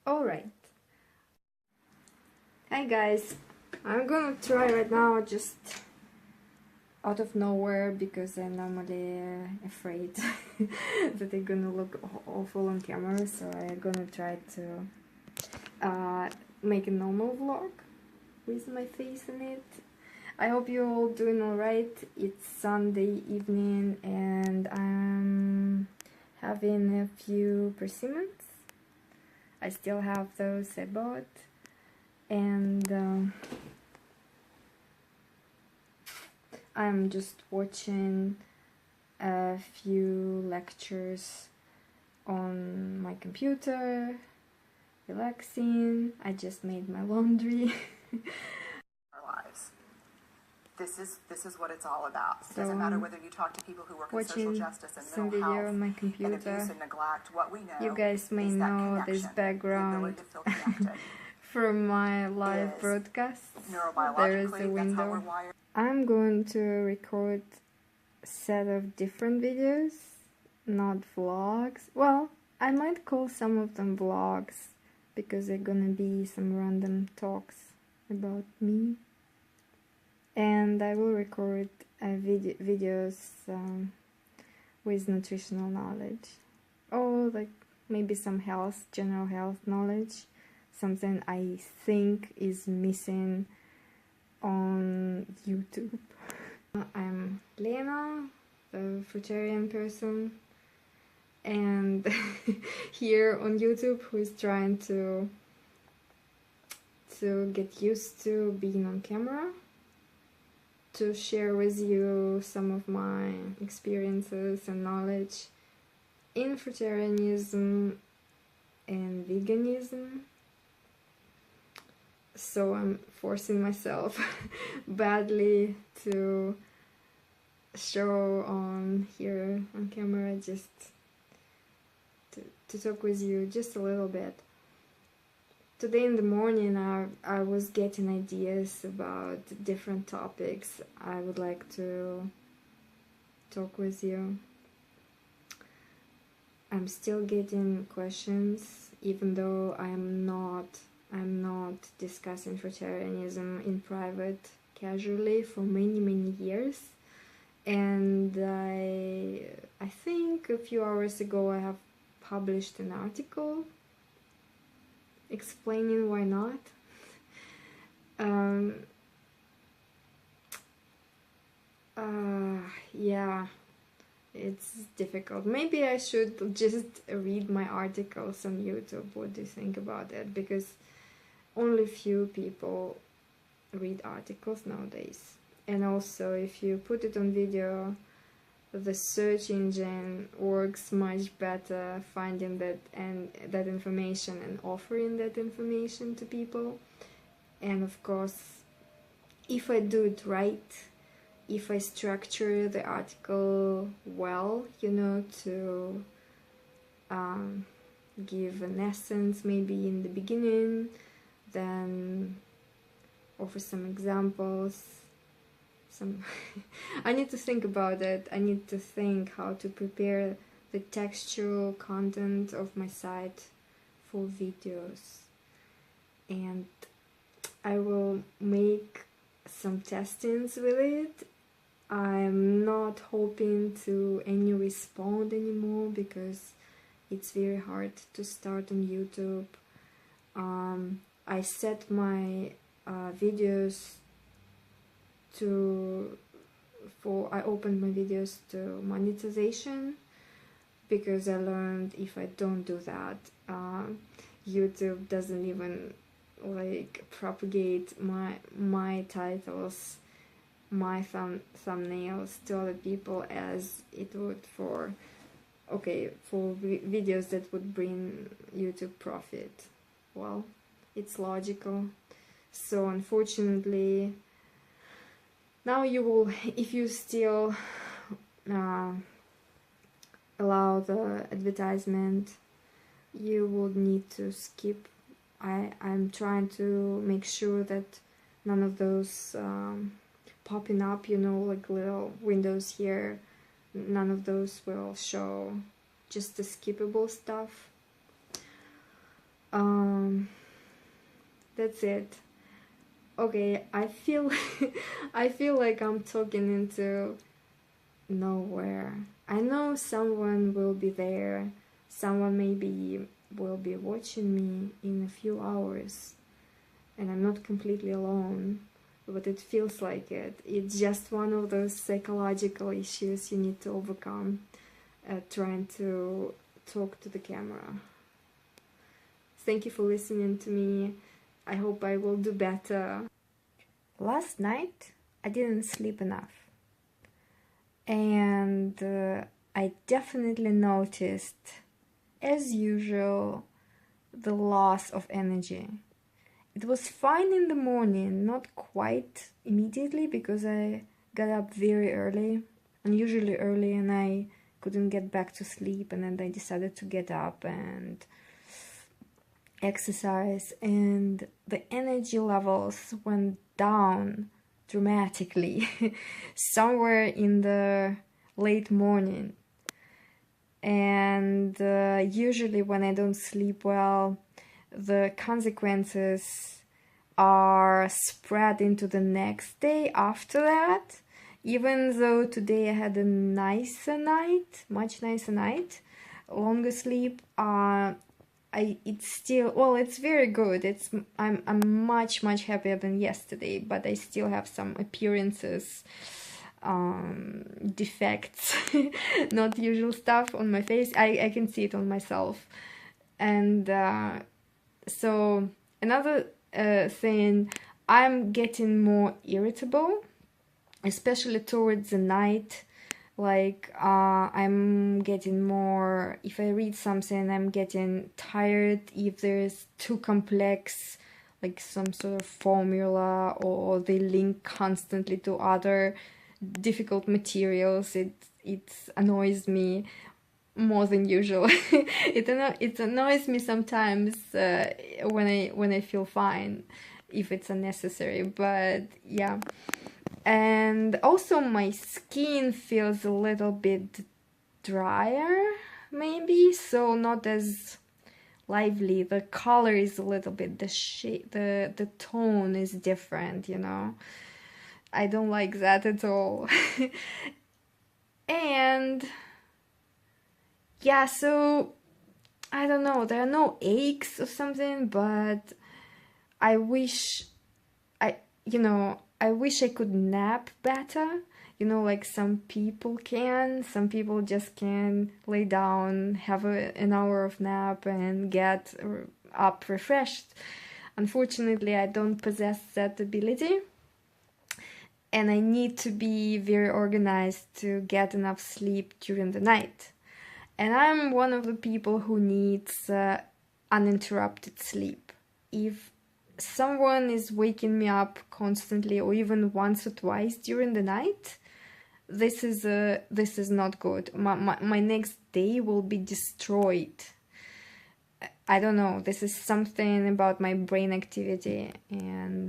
Alright. Hi guys. I'm gonna try right now just out of nowhere because I'm normally afraid that they're gonna look awful on camera, so I'm gonna try to make a normal vlog with my face in it. I hope you're all doing alright. It's Sunday evening and I'm having a few persimmons. I still have those I bought, and I'm just watching a few lectures on my computer, relaxing. I just made my laundry. Our lives. This is what it's all about. It doesn't matter whether you talk to people who work in social justice and mental health on my computer. and abuse and neglect. What we know, you guys may know this background from my live broadcast. There is a window. I'm going to record a set of different videos, not vlogs. Well, I might call some of them vlogs because they're gonna be some random talks about me. And I will record videos with nutritional knowledge, or like maybe some health, general health knowledge, something I think is missing on YouTube. I'm Lena, the Fruitarian person, and here on YouTube who is trying to get used to being on camera, to share with you some of my experiences and knowledge in fruitarianism and veganism. So I'm forcing myself badly to show on here on camera, just to talk with you just a little bit. Today in the morning I was getting ideas about different topics I would like to talk with you. I'm still getting questions, even though I'm not discussing fruitarianism in private casually for many years. And I think a few hours ago I have published an article explaining why not. Yeah, it's difficult. Maybe I should just read my articles on YouTube. What do you think about it? Because only few people read articles nowadays. And also, if you put it on video, the search engine works much better finding that information and offering that information to people. And of course, if I do it right, if I structure the article well, you know, to give an essence maybe in the beginning, then offer some examples, I need to think about it. I need to think how to prepare the textual content of my site for videos, and I will make some testings with it. I'm not hoping to any respond anymore because it's very hard to start on YouTube. I set my videos I opened my videos to monetization because I learned if I don't do that, YouTube doesn't even like propagate my titles, my thumbnails to other people as it would for videos that would bring YouTube profit. Well, it's logical. So unfortunately, now you will, if you still allow the advertisement, you would need to skip. I'm trying to make sure that none of those popping up, you know, like little windows here, none of those will show, just the skippable stuff. that's it. Okay, I feel I feel like I'm talking into nowhere. I know someone will be there. Someone maybe will be watching me in a few hours, and I'm not completely alone, but it feels like it. It's just one of those psychological issues you need to overcome, trying to talk to the camera. Thank you for listening to me. I hope I will do better. Last night I didn't sleep enough, and I definitely noticed, as usual, the loss of energy. It was fine in the morning, not quite immediately because I got up very early, unusually early, and I couldn't get back to sleep, and then I decided to get up and exercise, and the energy levels went down dramatically somewhere in the late morning. And usually when I don't sleep well, the consequences are spread into the next day after that. Even though today I had a nicer night, much nicer night, longer sleep, it's still, well, it's very good. I'm much happier than yesterday, but I still have some appearances, defects, not usual stuff on my face. I can see it on myself. And so another thing, I'm getting more irritable, especially towards the night. Like I'm getting more, if I read something, I'm getting tired if there's too complex, like some sort of formula, or they link constantly to other difficult materials. It annoys me more than usual. It annoys me sometimes when I feel fine, if it's unnecessary. But yeah. And also my skin feels a little bit drier, maybe, so not as lively. The color is a little bit, the shade, the tone is different, you know. I don't like that at all. And yeah, so I don't know, there are no aches or something, but I wish I wish I could nap better, like some people can. Some people just can lay down, have an hour of nap, and get up refreshed. Unfortunately, I don't possess that ability, and I need to be very organized to get enough sleep during the night. And I'm one of the people who needs uninterrupted sleep. If someone is waking me up constantly, or even once or twice during the night, this is not good. My next day will be destroyed. I don't know, this is something about my brain activity. And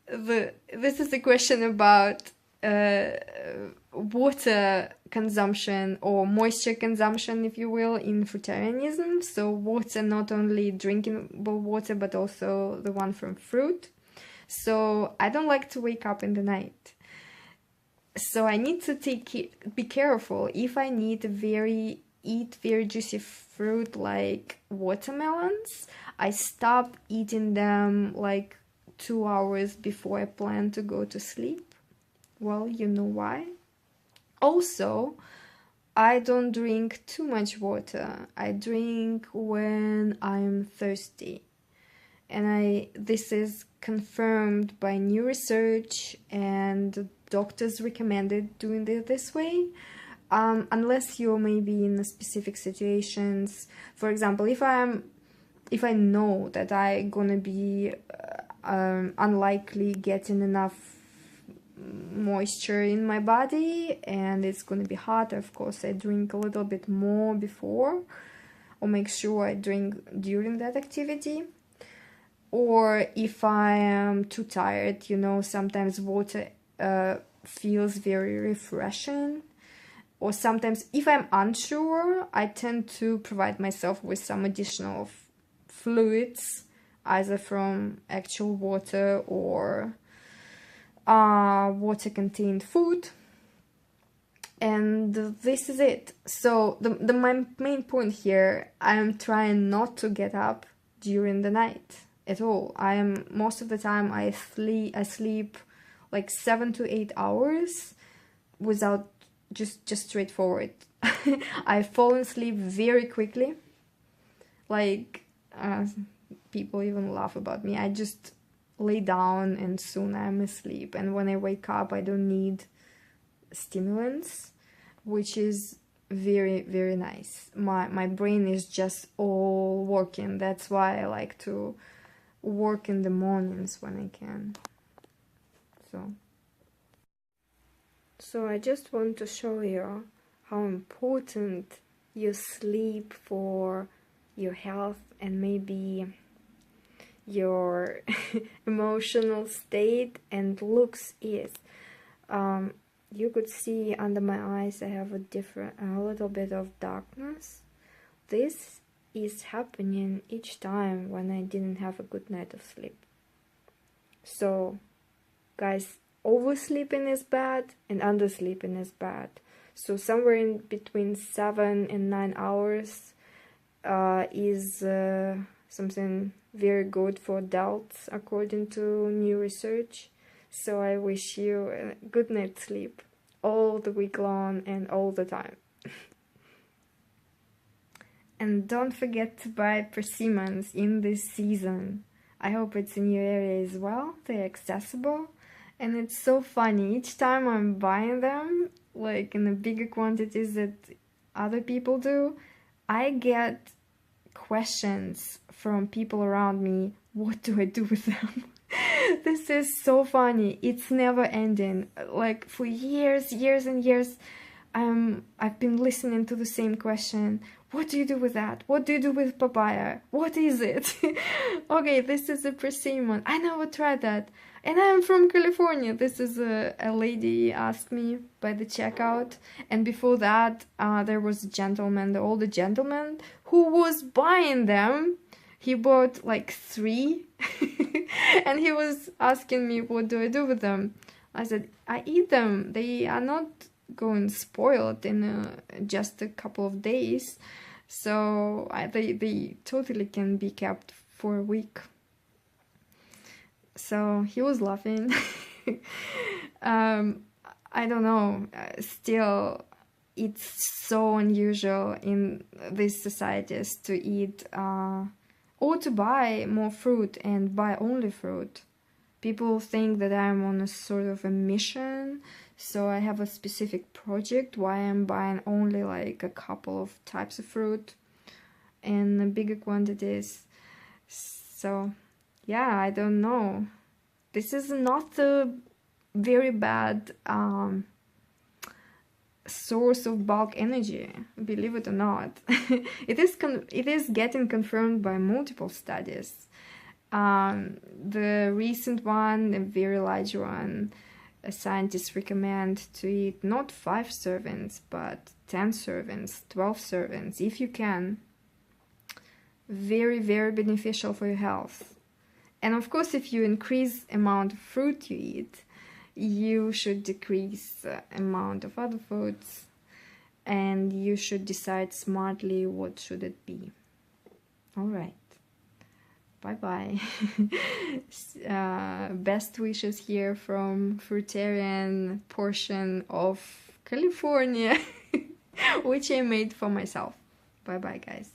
this is a question about water consumption, or moisture consumption, if you will, in fruitarianism. So water, not only drinkable water, but also the one from fruit. So I don't like to wake up in the night. So I need to be careful. If I need eat very juicy fruit like watermelons, I stop eating them like 2 hours before I plan to go to sleep. Well, you know why. Also, I don't drink too much water. I drink when I'm thirsty. And this is confirmed by new research, and doctors recommended doing it this way. Unless you're maybe in specific situations. For example, if I know that I'm gonna be unlikely getting enough moisture in my body, and it's gonna be hot, of course I drink a little bit more before, or make sure I drink during that activity. Or if I am too tired, sometimes water feels very refreshing, or sometimes if I'm unsure, I tend to provide myself with some additional fluids, either from actual water or water-contained food. And this is it. So my main point here, I'm trying not to get up during the night at all. Most of the time I sleep like 7 to 8 hours without just straightforward. I fall asleep very quickly. Like people even laugh about me. I just lay down and soon I'm asleep. And when I wake up, I don't need stimulants, which is very, very nice. My brain is just all working. That's why I like to work in the mornings when I can. So I just want to show you how important your sleep for your health and maybe your emotional state and looks is. You could see under my eyes I have a little bit of darkness. This is happening each time when I didn't have a good night of sleep. So guys, oversleeping is bad and undersleeping is bad. So somewhere in between 7 and 9 hours is something very good for adults according to new research. So I wish you a good night's sleep all the week long and all the time. And don't forget to buy persimmons in this season. I hope it's in your area as well. They're accessible. And it's so funny. Each time I'm buying them, like in the bigger quantities that other people do, I get questions from people around me. What do I do with them? This is so funny. It's never ending. Like for years and years, I've been listening to the same question. What do you do with that? What do you do with papaya? What is it? Okay, this is a persimmon. I never tried that. And I'm from California. This is a lady asked me by the checkout. And before that, there was a gentleman, the older gentleman, who was buying them. He bought like 3. And he was asking me, what do I do with them? I said, I eat them. They are not going spoiled in just a couple of days. So they totally can be kept for a week. So he was laughing. I don't know. Still, it's so unusual in these societies to eat or to buy more fruit and buy only fruit. People think that I'm on a sort of a mission, so I have a specific project why I'm buying only like a couple of types of fruit in bigger quantities. So yeah, I don't know. This is not a very bad source of bulk energy, believe it or not. It is getting confirmed by multiple studies. The recent one, a very large one, scientists recommend to eat not 5 servings, but 10 servings, 12 servings, if you can. Very, very beneficial for your health. And of course, if you increase amount of fruit you eat, you should decrease the amount of other foods, and you should decide smartly what should it be. All right. Bye-bye. Best wishes here from Fruitarian portion of California, which I made for myself. Bye-bye, guys.